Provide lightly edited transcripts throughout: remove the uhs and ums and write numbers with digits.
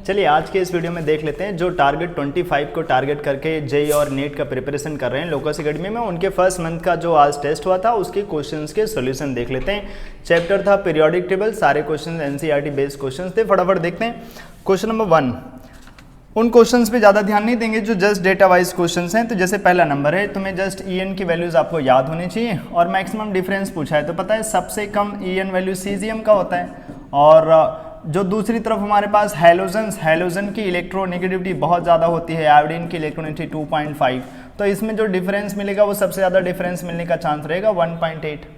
चलिए आज के इस वीडियो में देख लेते हैं जो टारगेट 25 को टारगेट करके जेई और नीट का प्रिपरेशन कर रहे हैं लोकस एकेडमी में, उनके फर्स्ट मंथ का जो आज टेस्ट हुआ था उसके क्वेश्चंस के सॉल्यूशन देख लेते हैं। चैप्टर था पीरियोडिक टेबल, सारे क्वेश्चन एनसीईआरटी बेस्ड क्वेश्चन थे। फटाफट देखते हैं। क्वेश्चन नंबर 1, उन क्वेश्चंस पे ज़्यादा ध्यान नहीं देंगे जो जस्ट डेटा वाइज क्वेश्चंस हैं। तो जैसे पहला नंबर है, तुम्हें जस्ट EN की वैल्यूज़ आपको याद होनी चाहिए और मैक्सिमम डिफरेंस पूछा है। तो पता है सबसे कम EN वैल्यू सीजियम का होता है और जो दूसरी तरफ हमारे पास हैलोजन की इलेक्ट्रोनेगेटिविटी बहुत ज़्यादा होती है, आयोडीन की इलेक्ट्रोनेगेटिविटी 2.5। तो इसमें जो डिफरेंस मिलेगा वो सबसे ज़्यादा डिफरेंस मिलने का चांस रहेगा 1.8।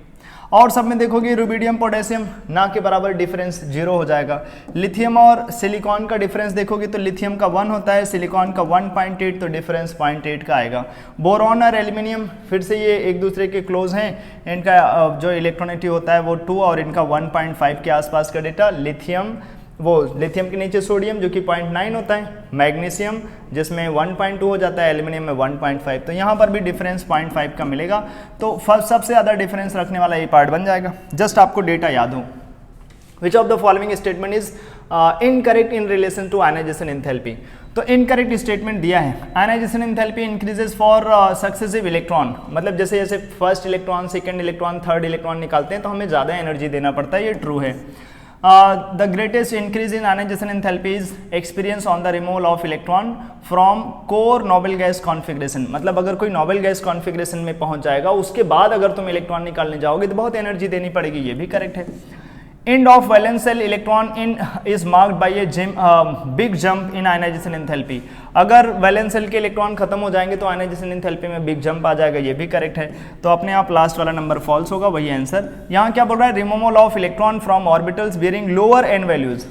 और सब में देखोगे रुबिडियम पोटेशियम ना के बराबर डिफरेंस 0 हो जाएगा। लिथियम और सिलिकॉन का डिफरेंस देखोगे तो लिथियम का 1 होता है, सिलिकॉन का 1.8, तो डिफरेंस 0.8 का आएगा। बोरॉन और एल्यूमिनियम फिर से ये एक दूसरे के क्लोज हैं, इनका जो इलेक्ट्रोनेगेटिव होता है वो 2 और इनका 1.5 के आसपास का डेटा। लिथियम के नीचे सोडियम जो कि 0.9 होता है, मैग्नीशियम जिसमें 1.2 हो जाता है, एल्यूमिनियम में 1.5। तो यहाँ पर भी डिफरेंस 0.5 का मिलेगा। तो फर्स्ट सबसे ज़्यादा डिफरेंस रखने वाला ये पार्ट बन जाएगा। जस्ट आपको डेटा याद हो। Which of the following statement is incorrect in relation to ionisation enthalpy. तो इनकरेक्ट स्टेटमेंट दिया है, ionisation enthalpy increases for successive electron. मतलब जैसे जैसे first electron, second electron, third electron निकालते हैं तो हमें ज़्यादा एनर्जी देना पड़ता है, ये ट्रू है। The greatest increase in ionization enthalpy is experienced on the removal of electron from core noble gas configuration। मतलब अगर कोई नोबल गैस कॉन्फ़िगरेशन में पहुंच जाएगा उसके बाद अगर तुम इलेक्ट्रॉन निकालने जाओगे तो बहुत एनर्जी देनी पड़ेगी, ये भी करेक्ट है। End of valence shell electron in is marked by a big jump in ionization enthalpy। अगर वैलेंस शेल के इलेक्ट्रॉन खत्म हो जाएंगे तो आयनाइजेशन एंथैल्पी में बिग जंप आ जाएगा, ये भी करेक्ट है। तो अपने आप लास्ट वाला नंबर फॉल्स होगा, वही आंसर। यहाँ क्या बोल रहा है, removal of electron from orbitals bearing lower n values.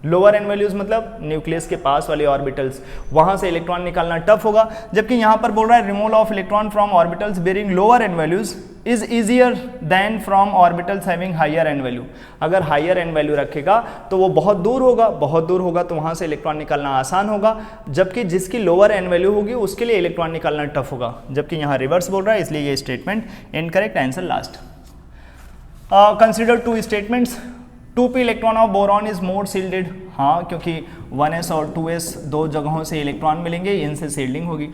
Lower n values मतलब न्यूक्लियस के पास वाले ऑर्बिटल्स, वहां से इलेक्ट्रॉन निकालना टफ होगा। जबकि यहाँ पर बोल रहा है removal of electron from orbitals bearing lower n values is easier than from orbitals having higher n value. अगर हायर एन वैल्यू रखेगा तो वो बहुत दूर होगा तो वहां से इलेक्ट्रॉन निकालना आसान होगा, जबकि जिसकी लोअर एन वैल्यू होगी उसके लिए इलेक्ट्रॉन निकालना टफ होगा। जबकि यहाँ रिवर्स बोल रहा है, इसलिए ये statement incorrect, answer last. Consider 2 statements. 2p electron of boron is more shielded. हाँ, क्योंकि 1s और 2s दो जगहों से इलेक्ट्रॉन मिलेंगे, इनसे सील्डिंग होगी।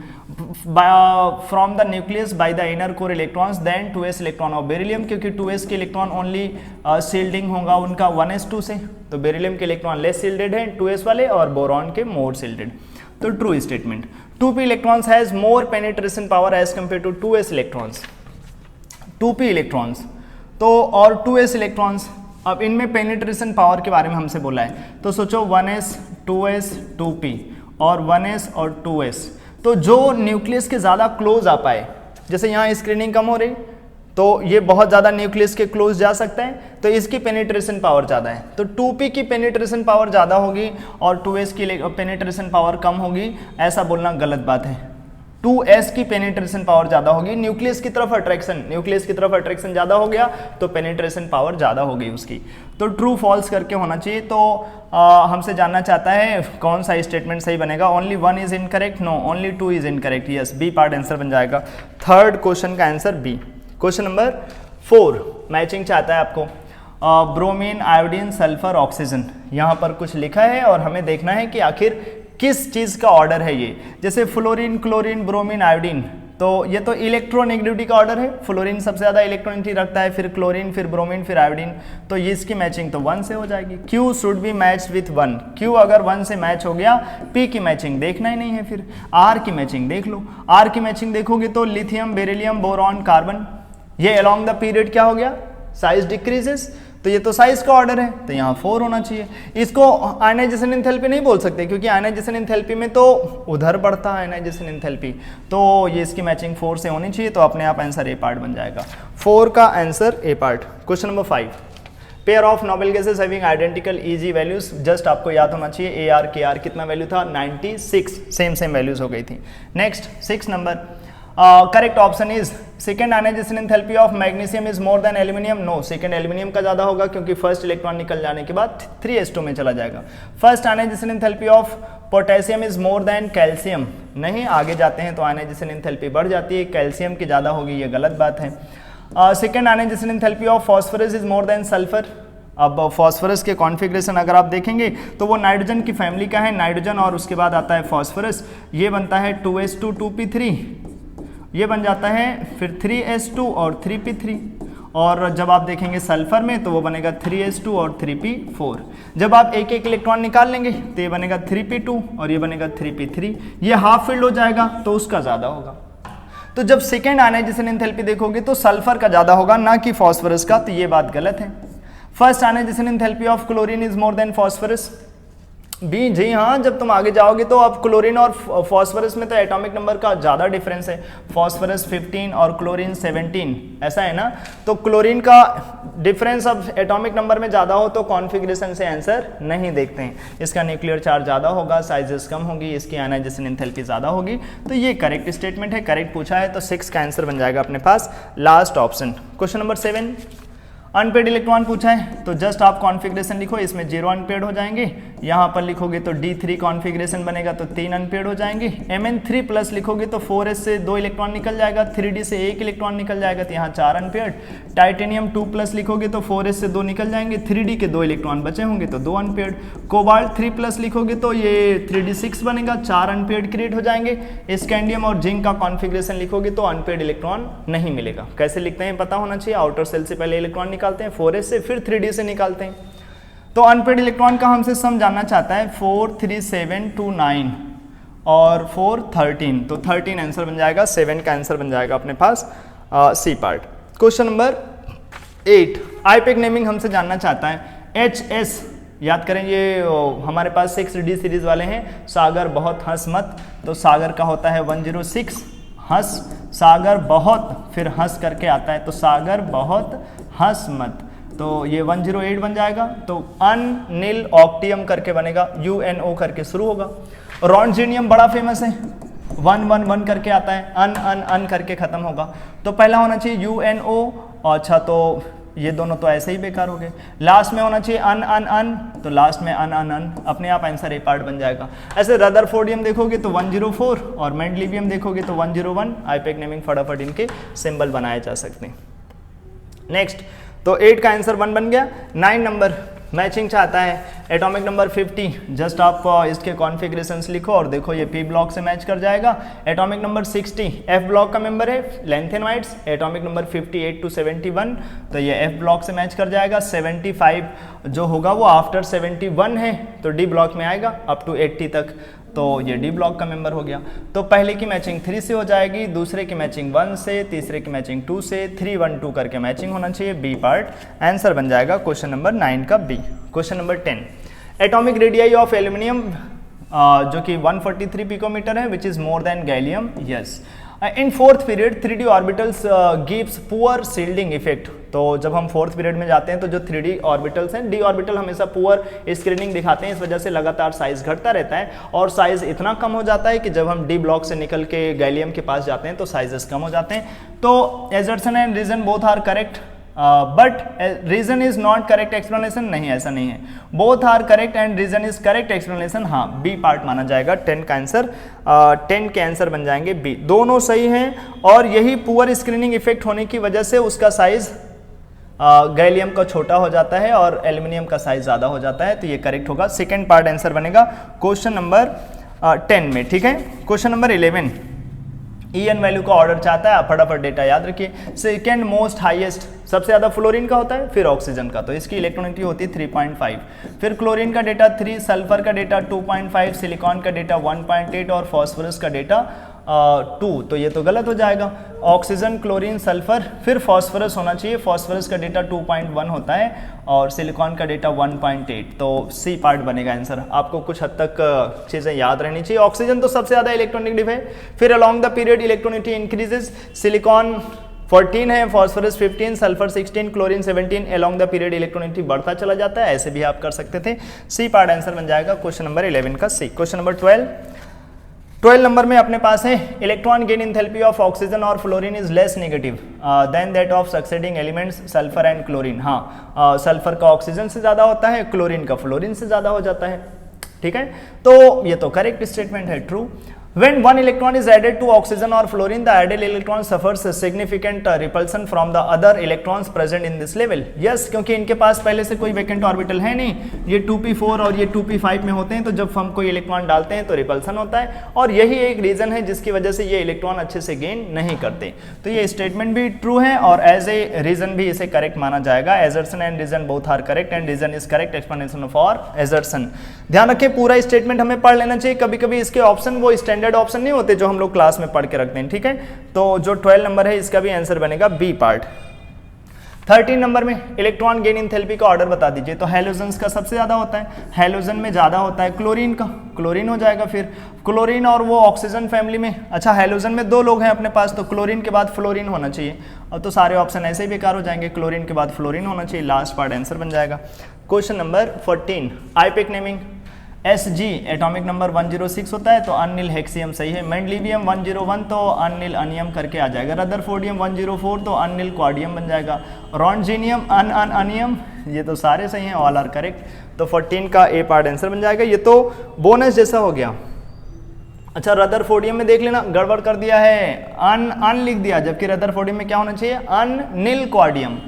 From the nucleus by the inner core electrons than 2s electron of beryllium, क्योंकि 2s के इलेक्ट्रॉन ओनली सील्डिंग होगा उनका 1s2 से, तो बेरिलियम के इलेक्ट्रॉन लेस सील्डेड हैं 2s वाले और बोरॉन के मोर सील्डेड। तो true statement. 2p electrons has more penetration power as compare to 2s electrons. 2p electrons तो और 2s इलेक्ट्रॉन्स, अब इनमें पेनिट्रेशन पावर के बारे में हमसे बोला है। तो सोचो 1s 2s 2p और 1s और 2s, तो जो न्यूक्लियस के ज़्यादा क्लोज आ पाए, जैसे यहाँ स्क्रीनिंग कम हो रही तो ये बहुत ज़्यादा न्यूक्लियस के क्लोज जा सकता है, तो इसकी पेनिट्रेशन पावर ज़्यादा है। तो 2p की पेनिट्रेशन पावर ज़्यादा होगी और 2s की पेनिट्रेशन पावर कम होगी, ऐसा बोलना गलत बात है। 2s की पेनिट्रेशन पावर ज़्यादा होगी, न्यूक्लियस की तरफ अट्रैक्शन ज़्यादा हो गया तो पेनिट्रेशन पावर ज़्यादा हो गई उसकी। तो ट्रू फॉल्स करके होना चाहिए। तो हमसे जानना चाहता है कौन सा स्टेटमेंट सही बनेगा। Only 1 is incorrect, no only 2 is incorrect. Yes, B part answer बन जाएगा। थर्ड क्वेश्चन का answer B. Question number 4 matching चाहता है आपको। ब्रोमीन, आयोडीन, सल्फर, ऑक्सीजन, यहाँ पर कुछ लिखा है और हमें देखना है कि आखिर किस चीज़ का ऑर्डर है ये। जैसे फ्लोरीन, क्लोरीन, ब्रोमीन, आयोडीन, तो ये तो इलेक्ट्रोनेगेटिविटी का ऑर्डर है। फ्लोरीन सबसे ज़्यादा इलेक्ट्रोनेगेटिविटी रखता है, फिर क्लोरीन, फिर ब्रोमीन, फिर आयोडीन, तो ये इसकी मैचिंग तो 1 से हो जाएगी। Q should be match with 1। Q अगर 1 से मैच हो गया, P की मैचिंग देखना ही नहीं है, फिर R की मैचिंग देख लो। R की मैचिंग देखोगे तो लिथियम, बेरिलियम, बोरॉन, कार्बन, ये अलोंग द पीरियड क्या हो गया, साइज डिक्रीजेस, तो ये तो साइज का ऑर्डर है, तो यहाँ 4 होना चाहिए। इसको आयनाइजेशन एंथैल्पी नहीं बोल सकते क्योंकि आयनाइजेशन एंथैल्पी में तो उधर बढ़ता है आयनाइजेशन एंथैल्पी, तो ये इसकी मैचिंग 4 से होनी चाहिए। तो अपने आप आंसर ए पार्ट बन जाएगा। 4 का answer A part. Question number 5, pair of noble gases having identical EG values. Just आपको याद होना चाहिए AR KR कितना वैल्यू था, 96, सेम वैल्यूज हो गई थी। Next 6 number, correct option is second ionization enthalpy of magnesium is more than aluminium. No, second aluminium का ज़्यादा होगा क्योंकि फर्स्ट इलेक्ट्रॉन निकल जाने के बाद 3s2 में चला जाएगा। First ionization enthalpy of potassium is more than calcium. नहीं, आगे जाते हैं तो आयनाइजेशन एंथैल्पी बढ़ जाती है, कैल्शियम की ज़्यादा होगी, ये गलत बात है। Second ionization enthalpy of phosphorus is more than sulphur. अब फॉस्फोरस के कॉन्फ़िगरेशन अगर आप देखेंगे तो वो नाइट्रोजन की फैमिली का है, नाइट्रोजन और उसके बाद आता है फॉस्फोरस, ये बनता है 2s2 2p3, ये बन जाता है फिर 3s2 और 3p3, और जब आप देखेंगे सल्फर में तो वो बनेगा 3s2 और 3p4। जब आप एक एक इलेक्ट्रॉन निकाल लेंगे तो ये बनेगा 3p2 और ये बनेगा 3p3, ये हाफ फिल्ड हो जाएगा तो उसका ज़्यादा होगा। तो जब सेकेंड आयनाइजेशन एंथैल्पी देखोगे तो सल्फर का ज़्यादा होगा ना कि फॉस्फोरस का, तो ये बात गलत है। First ionization enthalpy of chlorine is more than phosphorus, B. जी हाँ, जब तुम आगे जाओगे तो अब क्लोरीन और फॉस्फोरस में तो एटॉमिक नंबर का ज़्यादा डिफरेंस है, फॉस्फोरस 15 और क्लोरीन 17, ऐसा है ना। तो क्लोरीन का डिफरेंस अब एटॉमिक नंबर में ज़्यादा हो तो कॉन्फ़िगरेशन से आंसर नहीं देखते हैं, इसका न्यूक्लियर चार्ज ज़्यादा होगा, साइजेस कम होगी, इसकी आयनाइजेशन एंथैल्पी ज़्यादा होगी, तो ये करेक्ट स्टेटमेंट है, करेक्ट पूछा है, तो 6 का आंसर बन जाएगा अपने पास last option. Question number 7, unpaired electron पूछा है, तो जस्ट आप कॉन्फ़िगरेशन लिखो, इसमें 0 अनपेड हो जाएंगे, यहाँ पर लिखोगे तो D3 कॉन्फ़िगरेशन बनेगा तो 3 अनपेड हो जाएंगे, Mn3 प्लस लिखोगे तो 4s से 2 इलेक्ट्रॉन निकल जाएगा, 3d से 1 इलेक्ट्रॉन निकल जाएगा तो यहाँ 4 अनपेड, टाइटेनियम 2 प्लस लिखोगे तो 4s से 2 निकल जाएंगे, 3d के 2 इलेक्ट्रॉन बचे होंगे तो 2 अनपेड, कोबाल्ट 3 प्लस लिखोगे तो ये 3d6 बनेगा, 4 अनपेड क्रिएट हो जाएंगे, स्कैंडियम और जिंक का कॉन्फ़िगरेशन लिखोगे तो अनपेड इलेक्ट्रॉन नहीं मिलेगा। कैसे लिखते हैं पता होना चाहिए, आउटर सेल से पहले इलेक्ट्रॉन निकालते हैं 4s से, फिर 3d से निकालते हैं। तो अनपेड इलेक्ट्रॉन का हमसे सम जानना चाहता है 4 3 7 2 9 और 4 13, तो 13 आंसर बन जाएगा, 7 का आंसर बन जाएगा अपने पास C part. Question number 8, IUPAC naming हमसे जानना चाहता है HS, याद करें ये हमारे पास 6D सीरीज वाले हैं, सागर बहुत हंस मत, तो सागर का होता है 106, हंस सागर बहुत फिर हंस करके आता है, तो सागर बहुत हंस मत, तो ये 108 बन जाएगा, तो अनिल ऑक्टियम करके बनेगा, UNO करके शुरू होगा। रॉन्जीनियम बड़ा फेमस है, 111 करके आता है, अन करके खत्म होगा, तो पहला होना चाहिए UNO, अच्छा तो ये दोनों तो ऐसे ही बेकार हो गए, लास्ट में होना चाहिए अन, तो लास्ट में अन, अपने आप आंसर ए पार्ट बन जाएगा। ऐसे रदरफोर्डियम देखोगे तो 104 और मेंडलीवियम देखोगे तो 101, आईपेक नेमिंग फटाफट इनके सिंबल बनाए जा सकते हैं। नेक्स्ट, तो 8 का आंसर 1 बन गया। 9 नंबर मैचिंग चाहता है, एटॉमिक नंबर 50, जस्ट आप इसके कॉन्फ़िगरेशंस लिखो और देखो ये पी ब्लॉक से मैच कर जाएगा। एटॉमिक नंबर 60 एफ ब्लॉक का मेंबर है, लैंथेनोइड्स, एटॉमिक नंबर 58 to 71, तो ये एफ ब्लॉक से मैच कर जाएगा। 75 जो होगा वो आफ्टर 71 है, तो डी ब्लॉक में आएगा अप टू 80 तक, तो ये डी ब्लॉक का मेंबर हो गया। तो पहले की मैचिंग 3 से हो जाएगी, दूसरे की मैचिंग 1 से, तीसरे की मैचिंग 2 से, 3 1 2 करके मैचिंग होना चाहिए, बी पार्ट आंसर बन जाएगा क्वेश्चन नंबर 9 का B. Question number 10, atomic radii of aluminium जो कि 143 पिकोमीटर है, which is more than gallium, yes. In fourth period 3D orbitals gives poor shielding effect, तो जब हम फोर्थ पीरियड में जाते हैं तो जो 3D ऑर्बिटल्स हैं, डी ऑर्बिटल हमेशा पुअर स्क्रीनिंग दिखाते हैं, इस वजह से लगातार साइज घटता रहता है और साइज इतना कम हो जाता है कि जब हम डी ब्लॉक से निकल के गैलियम के पास जाते हैं तो साइजेस कम हो जाते हैं। तो assertion and reason both are correct, but reason is not correct explanation, नहीं ऐसा नहीं है, both are correct and reason is correct explanation, हाँ बी पार्ट माना जाएगा। 10 का आंसर 10 के आंसर बन जाएंगे बी, दोनों सही हैं और यही पुअर स्क्रीनिंग इफेक्ट होने की वजह से उसका साइज गैलियम का छोटा हो जाता है और एल्यूमिनियम का साइज ज़्यादा हो जाता है, तो ये करेक्ट होगा, सेकेंड पार्ट आंसर बनेगा क्वेश्चन नंबर 10 में, ठीक है। क्वेश्चन नंबर 11, EN वैल्यू का ऑर्डर चाहता है, आप फटाफट डेटा याद रखिए। सेकेंड मोस्ट हाईएस्ट सबसे ज़्यादा फ्लोरीन का होता है, फिर ऑक्सीजन का, तो इसकी इलेक्ट्रॉनिटी होती है 3.5, फिर क्लोरीन का डेटा 3, सल्फर का डेटा 2.5, सिलिकॉन का डेटा 1.8 और फॉस्फोरस का डेटा 2, तो ये तो गलत हो जाएगा। ऑक्सीजन, क्लोरीन, सल्फर, फिर फॉस्फोरस होना चाहिए, फॉस्फोरस का डेटा 2.1 होता है और सिलिकॉन का डेटा 1.8, तो सी पार्ट बनेगा आंसर। आपको कुछ हद तक चीज़ें याद रहनी चाहिए। ऑक्सीजन तो सबसे ज़्यादा इलेक्ट्रोनेगेटिव है, फिर along the period इलेक्ट्रोनिटी increases, silicon 14 है, phosphorus 15, sulphur 16, chlorine 17, along the period इलेक्ट्रोनिटी बढ़ता चला जाता है, ऐसे भी आप कर सकते थे। सी पार्ट आंसर बन जाएगा क्वेश्चन नंबर 11 का सी। क्वेश्चन नंबर 12 नंबर में अपने पास है, electron gain enthalpy of oxygen और fluorine is less negative than that of succeeding elements sulphur and chlorine. हाँ, सल्फर का ऑक्सीजन से ज़्यादा होता है, क्लोरीन का फ्लोरीन से ज़्यादा हो जाता है, ठीक है, तो ये तो करेक्ट स्टेटमेंट है, true. When one electron is added to oxygen or fluorine, the added electron suffers a significant repulsion from the other electrons present in this level. Yes, क्योंकि इनके पास पहले से कोई वैकेंट ऑर्बिटल है नहीं, ये 2p4 और ये 2p5 में होते हैं, तो जब हम कोई इलेक्ट्रॉन डालते हैं तो रिपल्सन होता है, और यही एक रीजन है जिसकी वजह से ये इलेक्ट्रॉन अच्छे से गेन नहीं करते। तो ये स्टेटमेंट भी ट्रू है और एज ए रीजन भी इसे करेक्ट माना जाएगा। Assertion and reason both are correct and reason is correct explanation for assertion. ध्यान रखें पूरा स्टेटमेंट हमें पढ़ लेना चाहिए, कभी कभी इसके ऑप्शन वो स्टैंडर्ड ऑप्शन नहीं होते जो हम लोग क्लास में पढ़ के रखते हैं, ठीक है। तो जो 12 नंबर है इसका भी आंसर बनेगा बी पार्ट। 13 नंबर में इलेक्ट्रॉन गेन एंथैल्पी का ऑर्डर बता दीजिए। तो हैलोजन्स का सबसे ज्यादा होता है, हैलोजन में ज्यादा होता है क्लोरीन का, क्लोरीन हो जाएगा, फिर क्लोरीन और वो ऑक्सीजन फैमिली में। अच्छा हैलोजन में 2 लोग हैं अपने पास, तो क्लोरीन के बाद फ्लोरीन होना चाहिए, और तो सारे ऑप्शन ऐसे ही बेकार हो जाएंगे, क्लोरीन के बाद फ्लोरीन होना चाहिए, लास्ट पार्ट आंसर बन जाएगा। Question number 14, IUPAC naming. Sg atomic number 106 होता है, तो अनिल हेक्सियम सही है। मेंडलीवियम 101 तो अनिल अनियम करके आ जाएगा। रदरफोर्डियम 104 तो अनिल क्वाडियम बन जाएगा। रॉन्जीनियम अनियम, ये तो सारे सही हैं, ऑल आर करेक्ट। तो 14 का ए पार्ट आंसर बन जाएगा। ये तो बोनस जैसा हो गया। अच्छा रदरफोर्डियम में देख लेना, गड़बड़ कर दिया है, अन लिख दिया, जबकि रदरफोर्डियम में क्या होना चाहिए, अनिल क्वाडियम।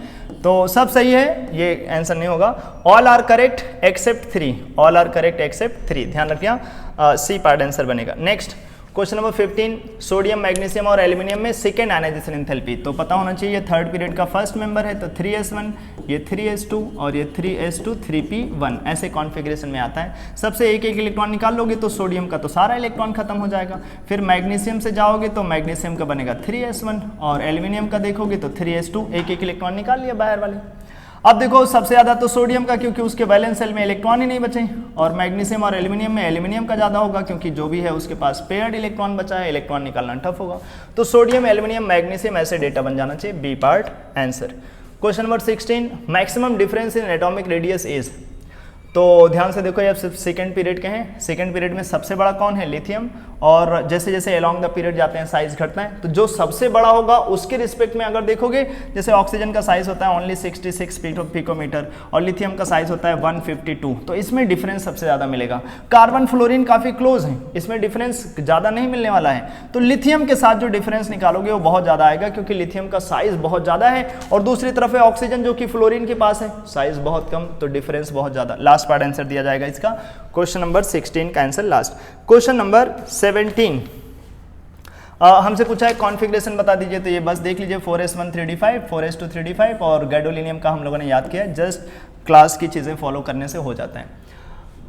तो सब सही है, ये आंसर नहीं होगा। All are correct except 3, all are correct except 3, ध्यान रखिए, सी पार्ट आंसर बनेगा। Next question number 15, sodium magnesium और एल्यूमिनियम में सेकेंड आयनाइजेशन एंथैल्पी। तो पता होना चाहिए थर्ड पीरियड का फर्स्ट मेंबर है, तो 3s1, ये 3s2 और ये 3s2 3p1 ऐसे कॉन्फ़िगरेशन में आता है। सबसे एक एक इलेक्ट्रॉन निकाल लोगे तो सोडियम का तो सारा इलेक्ट्रॉन खत्म हो जाएगा। फिर मैग्नीशियम से जाओगे तो मैग्नीशियम का बनेगा 3s1 और एल्यूमिनियम का देखोगे तो 3s2, एक एक इलेक्ट्रॉन निकाल लिया बाहर वाले। अब देखो सबसे ज्यादा तो सोडियम का, क्योंकि उसके वैलेंस शेल में इलेक्ट्रॉन ही नहीं बचे, और मैग्नीशियम और एल्यूमिनियम में एल्यूमिनियम का ज्यादा होगा, क्योंकि जो भी है उसके पास पेयर्ड इलेक्ट्रॉन बचा है, इलेक्ट्रॉन निकालना टफ होगा। तो सोडियम एल्यूमिनियम मैग्नीशियम ऐसे डेटा बन जाना चाहिए, B part answer. Question number 16, maximum difference in atomic radius is. तो ध्यान से देखो, ये अब सेकेंड पीरियड के हैं। सेकेंड पीरियड में सबसे बड़ा कौन है, लिथियम, और जैसे जैसे अलोंग द पीरियड जाते हैं साइज घटता है, तो जो सबसे बड़ा होगा उसके रिस्पेक्ट में अगर देखोगे, जैसे ऑक्सीजन का साइज होता है ओनली 66 पिकोमीटर और लिथियम का साइज होता है 152, तो इसमें डिफरेंस सबसे ज़्यादा मिलेगा। कार्बन फ्लोरीन काफ़ी क्लोज है, इसमें डिफरेंस ज़्यादा नहीं मिलने वाला है। तो लिथियम के साथ जो डिफरेंस निकालोगे वो बहुत ज़्यादा आएगा, क्योंकि लिथियम का साइज बहुत ज़्यादा है, और दूसरी तरफ है ऑक्सीजन जो कि फ्लोरीन के पास है, साइज बहुत कम, तो डिफरेंस बहुत ज़्यादा। लास्ट पार्ट आंसर दिया जाएगा इसका, क्वेश्चन नंबर 16 का आंसर लास्ट। क्वेश्चन नंबर 17, हमसे पूछा है कॉन्फ़िगरेशन बता दीजिए। तो ये बस देख लीजिए 4s1 3d5, 4s2 3d5 और गैडोलिनियम का हम लोगों ने याद किया है, जस्ट क्लास की चीज़ें फॉलो करने से हो जाता है।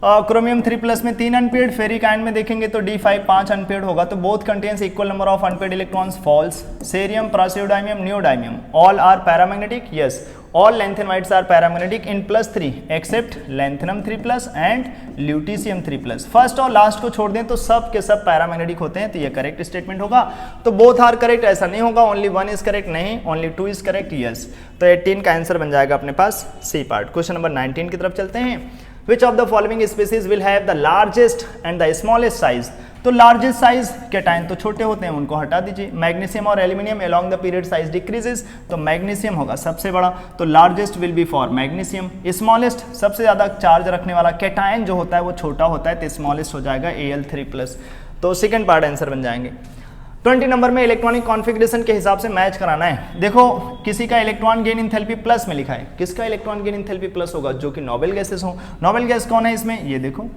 क्रोमियम 3+ में 3 अनपेड, फेरिक आयन में देखेंगे तो D5 5 अनपेड होगा, तो both contains equal number of unpaired electrons, false. Cerium, praseodymium, neodymium, all are paramagnetic, yes, all lanthanide are paramagnetic in +3 except lanthanum 3+ and lutetium 3+। First और last को छोड़ दें तो सब के सब पैरामैग्नेटिक होते हैं, तो ये करेक्ट स्टेटमेंट होगा। तो बोथ आर करेक्ट ऐसा नहीं होगा, ओनली 1 इज करेक्ट, नहीं, ओनली 2 इज करेक्ट, यस। तो 18 का आंसर बन जाएगा अपने पास सी पार्ट। क्वेश्चन नंबर 19 की तरफ चलते हैं। विच of the following species will have the largest and the smallest size. तो लार्जेस्ट साइज कैटायन तो छोटे होते हैं, उनको हटा दीजिए। मैग्नीशियम और aluminium along the period size decreases, तो मैग्नीशियम होगा सबसे बड़ा, तो largest will be for magnesium. Smallest सबसे ज्यादा चार्ज रखने वाला कैटायन जो होता है वो छोटा होता है, तो स्मॉलेस्ट हो जाएगा Al3+, तो सेकंड पार्ट आंसर बन जाएंगे। 20 नंबर में इलेक्ट्रॉनिक कॉन्फ़िगरेशन के हिसाब से मैच कराना है। देखो किसी का इलेक्ट्रॉन गेन एंथैल्पी प्लस में लिखा है, किसका इलेक्ट्रॉन गेन एंथैल्पी प्लस होगा, जो कि नोबेल गैसेस हो। नोबेल गैस कौन है इसमें, ये देखो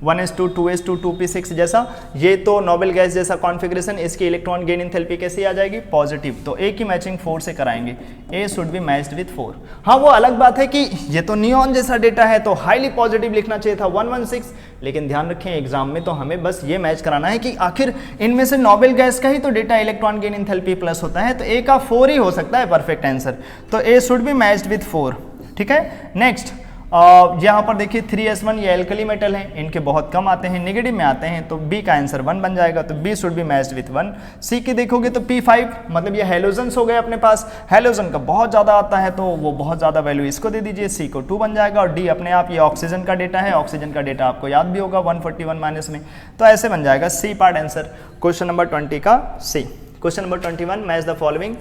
1s2 2s2 2p6 जैसा, ये तो नोबेल गैस जैसा कॉन्फ़िगरेशन, इसकी इलेक्ट्रॉन गेन एंथैल्पी कैसी आ जाएगी, पॉजिटिव, तो ए की मैचिंग 4 से कराएंगे, ए शुड बी मैच्ड विथ 4। हाँ वो अलग बात है कि ये तो नियॉन जैसा डेटा है, तो हाईली पॉजिटिव लिखना चाहिए था 116, लेकिन ध्यान रखें एग्जाम में तो हमें बस ये मैच कराना है कि आखिर इनमें से नोबेल गैस का ही तो data electron gain enthalpy plus होता है, तो ए का 4 ही हो सकता है परफेक्ट आंसर, तो ए शुड बी मैच्ड विथ 4, ठीक है। नेक्स्ट यहाँ पर देखिए 3s1 ये एल्कली मेटल है, इनके बहुत कम आते हैं, नेगेटिव में आते हैं, तो बी का आंसर 1 बन जाएगा, तो B should be matched with 1। C की देखोगे तो p5, मतलब ये हेलोजन्स हो गए अपने पास, हेलोजन का बहुत ज़्यादा आता है तो वो बहुत ज़्यादा वैल्यू इसको दे दीजिए, सी को 2 बन जाएगा, और डी अपने आप ये ऑक्सीजन का डेटा है, ऑक्सीजन का डेटा आपको याद भी होगा 141 माइनस में, तो ऐसे बन जाएगा C part answer. Question number 20 का C. Question number 21, match the following.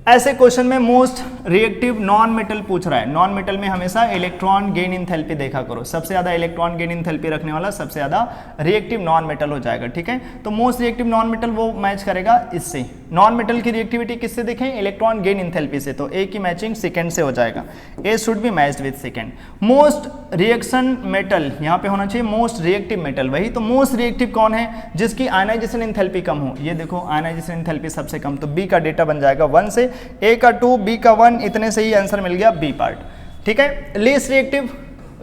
ऐसे क्वेश्चन में मोस्ट रिएक्टिव नॉन मेटल पूछ रहा है। नॉन मेटल में हमेशा इलेक्ट्रॉन गेन इंथैल्पी देखा करो, सबसे ज्यादा इलेक्ट्रॉन गेन इंथैल्पी रखने वाला सबसे ज्यादा रिएक्टिव नॉन मेटल हो जाएगा, ठीक है। तो मोस्ट रिएक्टिव नॉन मेटल वो मैच करेगा इससे। नॉन मेटल की रिएक्टिविटी किससे देखें, इलेक्ट्रॉन गेन इंथैल्पी से, तो ए की मैचिंग सेकेंड से हो जाएगा, A should be matched with second. Most reaction metal यहाँ पे होना चाहिए मोस्ट रिएक्टिव मेटल, वही तो मोस्ट रिएक्टिव कौन है, जिसकी आयनाइजेशन इंथैल्पी कम हो। ये देखो आयनाइजेशन इंथैल्पी सबसे कम, तो बी का डेटा बन जाएगा 1 से, ए का 2, बी का 1, इतने से ही आंसर मिल गया बी पार्ट, ठीक है। लीस्ट रिएक्टिव,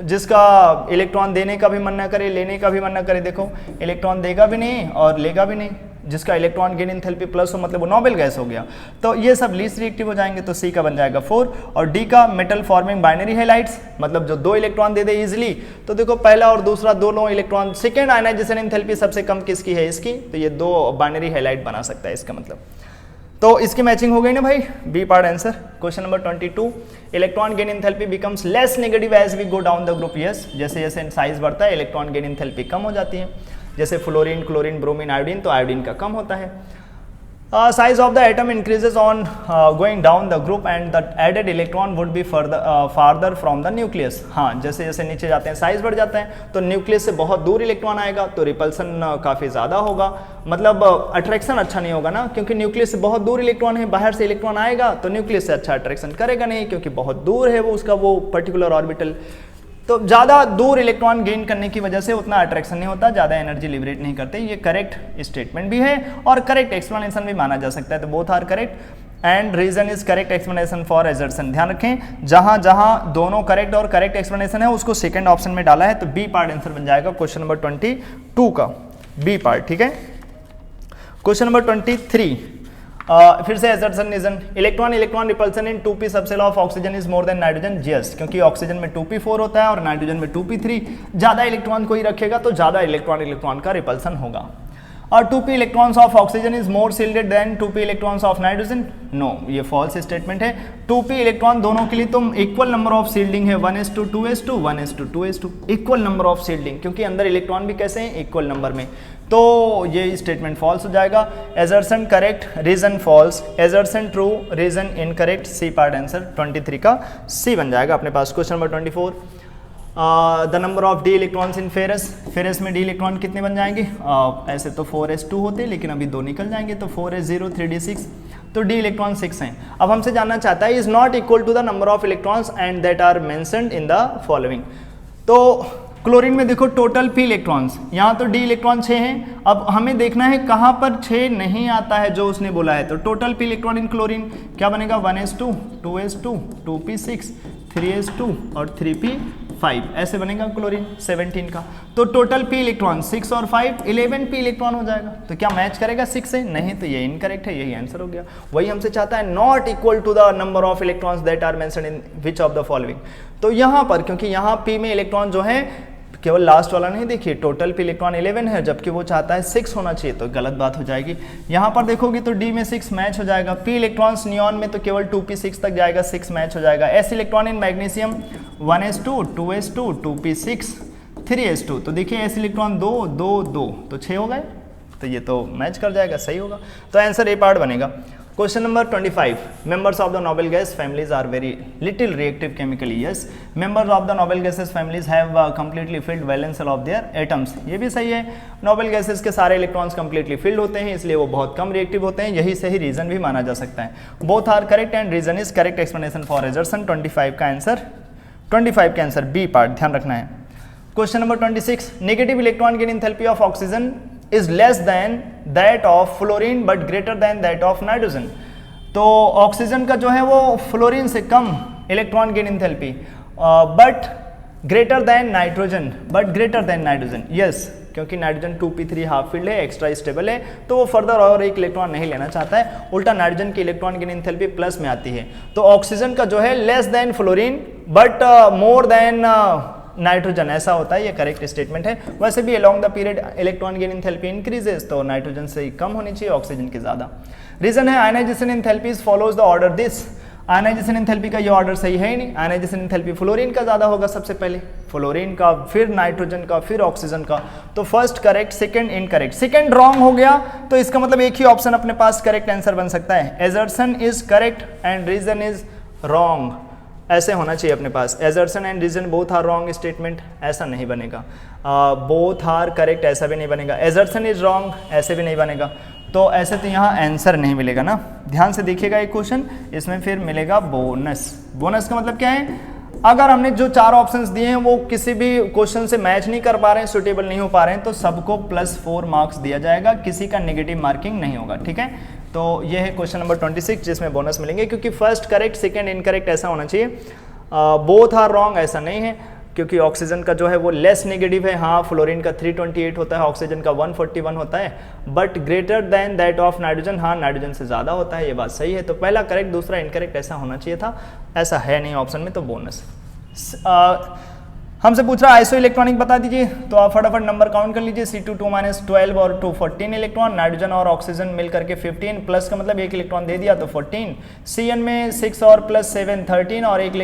जिसका इलेक्ट्रॉन देने का भी मन ना करे लेने का भी मन ना करे, देखो इलेक्ट्रॉन देगा भी नहीं और लेगा भी नहीं, जिसका इलेक्ट्रॉन गेन इंथैल्पी प्लस हो मतलब वो नोबेल गैस हो गया, तो ये सब लीस्ट रिएक्टिव हो जाएंगे। तो सी का बन जाएगा 4, और डी का मेटल फॉर्मिंग बाइनरी हैलाइड्स, मतलब जो 2 इलेक्ट्रॉन दे दे इजिली, तो देखो पहला और दूसरा दोनों इलेक्ट्रॉन, सेकेंड आयनाइजेशन इंथैल्पी सबसे कम किसकी है, इसकी, तो ये 2 बाइनरी हैलाइड बना सकता है इसका मतलब। तो इसकी मैचिंग हो गई ना भाई, B part answer. Question number 22, electron gain enthalpy becomes less negative as we go down the group. Yes, जैसे जैसे साइज बढ़ता है इलेक्ट्रॉन गेन इंथैल्पी कम हो जाती है, जैसे फ्लोरीन, क्लोरीन, ब्रोमीन, आयोडीन, तो आयोडीन का कम होता है। Size of the atom increases on going down the group and the added electron would be farther from the nucleus. हाँ, जैसे जैसे नीचे जाते हैं साइज बढ़ जाता है, तो न्यूक्लियस से बहुत दूर इलेक्ट्रॉन आएगा, तो रिपल्सन काफ़ी ज़्यादा होगा, मतलब अट्रैक्शन अच्छा नहीं होगा ना, क्योंकि न्यूक्लियस से बहुत दूर इलेक्ट्रॉन है, बाहर से इलेक्ट्रॉन आएगा तो न्यूक्लियस से अच्छा अट्रैक्शन करेगा नहीं, क्योंकि बहुत दूर है वो उसका वो पर्टिकुलर ऑर्बिटल। तो ज़्यादा दूर इलेक्ट्रॉन गेन करने की वजह से उतना अट्रैक्शन नहीं होता, ज़्यादा एनर्जी लिबरेट नहीं करते। ये करेक्ट स्टेटमेंट भी है और करेक्ट एक्सप्लेनेशन भी माना जा सकता है, तो both are correct and reason is correct explanation for assertion. ध्यान रखें, जहां जहां दोनों करेक्ट और करेक्ट एक्सप्लेनेशन है उसको सेकंड ऑप्शन में डाला है, तो बी पार्ट आंसर बन जाएगा क्वेश्चन नंबर 22 का बी पार्ट, ठीक है। क्वेश्चन नंबर 23, फिर से assertion reason, electron repulsion in 2p subshell of oxygen is more than nitrogen. Yes, क्योंकि ऑक्सीजन में 2p4 होता है और नाइट्रोजन में 2p3, ज्यादा इलेक्ट्रॉन कोई रखेगा तो ज्यादा इलेक्ट्रॉन का रिपल्सन होगा। और 2p electrons of oxygen is more shielded than 2p electrons of nitrogen. No, ये फॉल्स स्टेटमेंट है। 2p इलेक्ट्रॉन दोनों के लिए तुम इक्वल नंबर ऑफ सील्डिंग है, 1:2:2, 1:2:2, इक्वल नंबर ऑफ सील्डिंग, क्योंकि अंदर इलेक्ट्रॉन भी कैसे हैं, इक्वल नंबर में, तो ये स्टेटमेंट फॉल्स हो जाएगा। Assertion correct, reason false, assertion true, reason incorrect, C part answer 23 का सी बन जाएगा अपने पास। Question number 24, the number of d electrons in ferrous, ferrous में डी इलेक्ट्रॉन कितने बन जाएंगे, ऐसे तो 4s2 होते, लेकिन अभी 2 निकल जाएंगे, तो 4s0, 3d6, तो डी इलेक्ट्रॉन 6 हैं। अब हमसे जानना चाहता है is not equal to the number of electrons and that are mentioned in the following. तो क्लोरीन में देखो टोटल p इलेक्ट्रॉन्स, यहाँ तो d इलेक्ट्रॉन 6 हैं, अब हमें देखना है कहाँ पर 6 नहीं आता है जो उसने बोला है, तो total p electron in chlorine क्या बनेगा, 1s2, 2s2, 2p6, 3s2 और 3p5, ऐसे बनेगा क्लोरीन 17 का। तो टोटल p इलेक्ट्रॉन 6 और 5, 11 p इलेक्ट्रॉन हो जाएगा। तो क्या मैच करेगा 6 से, नहीं, तो ये इनकरेक्ट है, यही आंसर हो गया। वही हमसे चाहता है not equal to the number of electrons that are mentioned in which of the following. तो यहाँ पर क्योंकि यहाँ p में इलेक्ट्रॉन जो है, केवल लास्ट वाला नहीं, देखिए टोटल पे इलेक्ट्रॉन 11 है, जबकि वो चाहता है 6 होना चाहिए, तो गलत बात हो जाएगी। यहाँ पर देखोगे तो डी में 6 मैच हो जाएगा, p इलेक्ट्रॉन्स नियॉन में तो केवल 2p6 तक जाएगा, 6 मैच हो जाएगा। s electron in magnesium 1s2, 2s2, 2p6, 3s2, तो देखिए s इलेक्ट्रॉन 2, 2, 2, तो 6 हो गए, तो ये तो मैच कर जाएगा, सही होगा, तो आंसर ए पार्ट बनेगा। Question number 25, members of the noble gas families are very little reactive chemically. Yes, members of the noble gases families have completely filled valence shell of their atoms. ये भी सही है, noble gases के सारे electrons completely filled होते हैं, इसलिए वो बहुत कम रिएक्टिव होते हैं, यही सही रीजन भी माना जा सकता है। Both are correct and reason is correct explanation for assertion. 25 का आंसर बी पार्ट, ध्यान रखना है। Question number 26, negative electron gain enthalpy of oxygen is less than that of fluorine but greater than that of nitrogen। तो oxygen का जो है वो fluorine से कम electron gain enthalpy, but greater than nitrogen. Yes, क्योंकि नाइट्रोजन 2p3 हाफ फील्ड है, extra stable है, तो वो फर्दर और एक इलेक्ट्रॉन नहीं लेना चाहता है, उल्टा नाइट्रोजन की इलेक्ट्रॉन गेन एंथैल्पी प्लस में आती है। तो ऑक्सीजन का जो है less than fluorine but more than nitrogen, ऐसा होता है, ये करेक्ट स्टेटमेंट है। वैसे भी along the period electron gain enthalpy increases, तो नाइट्रोजन से कम होनी चाहिए, ऑक्सीजन की ज्यादा। रीजन है ionization enthalpies follows the order this, ionization enthalpy का ये ऑर्डर सही है ही नहीं, आयनाइजेशन एंथैल्पी फ्लोरीन का ज़्यादा होगा सबसे पहले, फ्लोरीन का, फिर नाइट्रोजन का, फिर ऑक्सीजन का। तो first correct, second incorrect, second wrong हो गया तो इसका मतलब एक ही ऑप्शन अपने पास करेक्ट आंसर बन सकता है, assertion is correct and reason is wrong, ऐसे होना चाहिए अपने पास, assertion and reason both are wrong statement, ऐसा नहीं बनेगा, बोथ आर करेक्ट ऐसा भी नहीं बनेगा, एजर्शन इज रॉन्ग ऐसे भी नहीं बनेगा। तो ऐसे तो यहाँ आंसर नहीं मिलेगा ना, ध्यान से देखिएगा एक क्वेश्चन, इसमें फिर मिलेगा बोनस। बोनस का मतलब क्या है, अगर हमने जो 4 ऑप्शंस दिए हैं वो किसी भी क्वेश्चन से मैच नहीं कर पा रहे हैं, सुटेबल नहीं हो पा रहे हैं, तो सबको +4 मार्क्स दिया जाएगा, किसी का नेगेटिव मार्किंग नहीं होगा, ठीक है। तो ये है क्वेश्चन नंबर 26 जिसमें बोनस मिलेंगे, क्योंकि फर्स्ट करेक्ट सेकंड इनकरेक्ट ऐसा होना चाहिए, बोथ आर रॉन्ग ऐसा नहीं है, क्योंकि ऑक्सीजन का जो है वो लेस नेगेटिव है, हाँ फ्लोरीन का 328 होता है, ऑक्सीजन का 141 होता है, but greater then that of nitrogen, हाँ नाइट्रोजन से ज़्यादा होता है, ये बात सही है। तो पहला करेक्ट दूसरा इनकरेक्ट ऐसा होना चाहिए था, ऐसा है नहीं ऑप्शन में, तो बोनस। हमसे पूछ रहा है आइसो इलेक्ट्रॉनिक बता दीजिए, तो आप फटाफट नंबर काउंट कर लीजिए, C2 -12 और 2 14 इलेक्ट्रॉन, नाइट्रोजन और ऑक्सीजन मिल करके 15, प्लस का मतलब एक इलेक्ट्रॉन दे दिया तो 14, Cn में 6 और +7 13 और एक